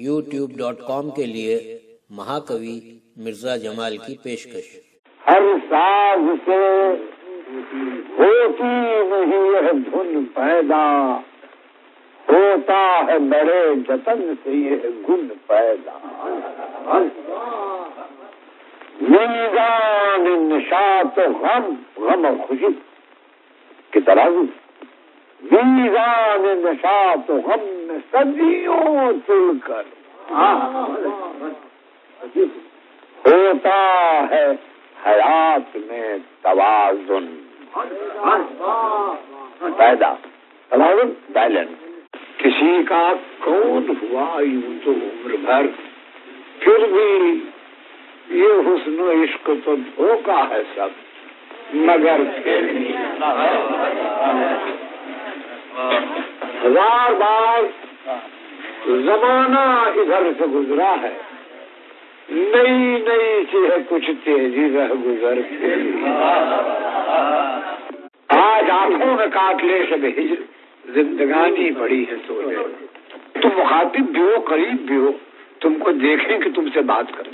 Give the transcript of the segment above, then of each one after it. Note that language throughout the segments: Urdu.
youtube.com کے لیے مہاکوی مرزا جمال کی پیشکش۔ ہر ساز سے ہوتی نہیں ہے دھن پیدا، ہوتا ہے بڑے جتن سے یہ گن پیدا۔ میزان نشاط و غم، غم اور خوشی کی ترازو، میزان نشاط و غم میں صدیوں تل کر ہوتا ہے حیات میں توازن پیدا۔ توازن بیلنس۔ کسی کا کون ہوا یوں تو عمر بھر، پھر بھی یہ حسن و عشق تو دھوکا ہے سب، مگر پھر بھی ہزار بار زمانہ ادھر سے گزرا ہے، نئی نئی سی ہے کچھ تیزی رہ گزر کے۔ آج آنکھوں میں کاٹ لے شب ہجر، زندگانی پڑی ہے سونے۔ تم مخاطب بھی ہو، قریب بھی ہو، تم کو دیکھیں کہ تم سے بات کریں۔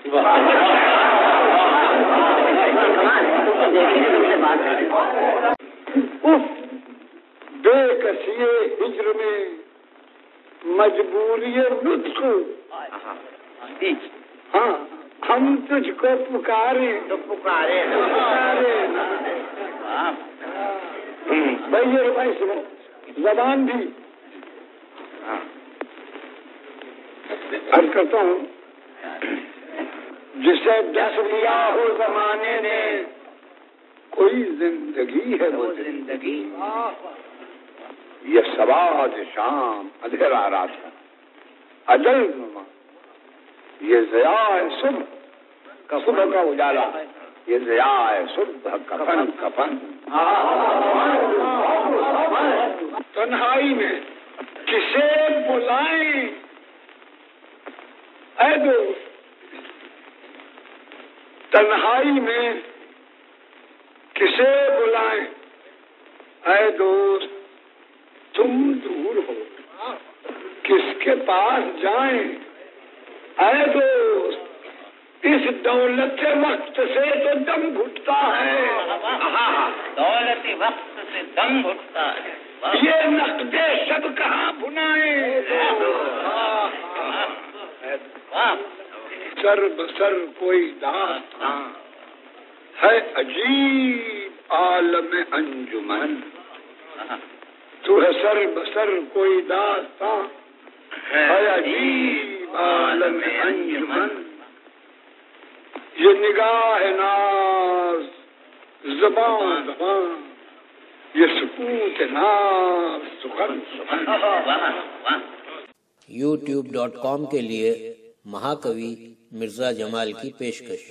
بے کسی ہجر میں مجبوری لطف، ہاں ہم تجھ کو پکاریں تو پکارے بھائی، یہ بھائی سنو، زبان بھی عرض کرتا ہوں، جسے ڈس لیا ہو زمانے نے، کوئی زندگی ہے وہ زندگی، یہ سواد شام اندھیرا رات ہے اجل نما، یہ ضیاء صبح کا صبح کا اجالا، یہ ضیاء صبح کفن کفن۔ تنہائی میں کسے بلائیں اے دوست، تنہائی میں کسے بلائیں اے دوست، تم دور ہو کس کے پاس جائیں اے دوست، اس دولت وقت سے تو دم گھٹتا ہے، دولت وقت سے دم گھٹتا ہے، یہ نقد شب کہاں بنائیں، سر بسر کوئی داستاں ہے عجیب عالم انجمن، تو ہے سر بسر کوئی داستاں ہے عجیب عالم انجمن، یہ نگاہ ناز زبان زبان، یہ سکوت ناز سخن سخن۔ youtube.com کے لیے مہاکوی مرزا جمال کی پیشکش۔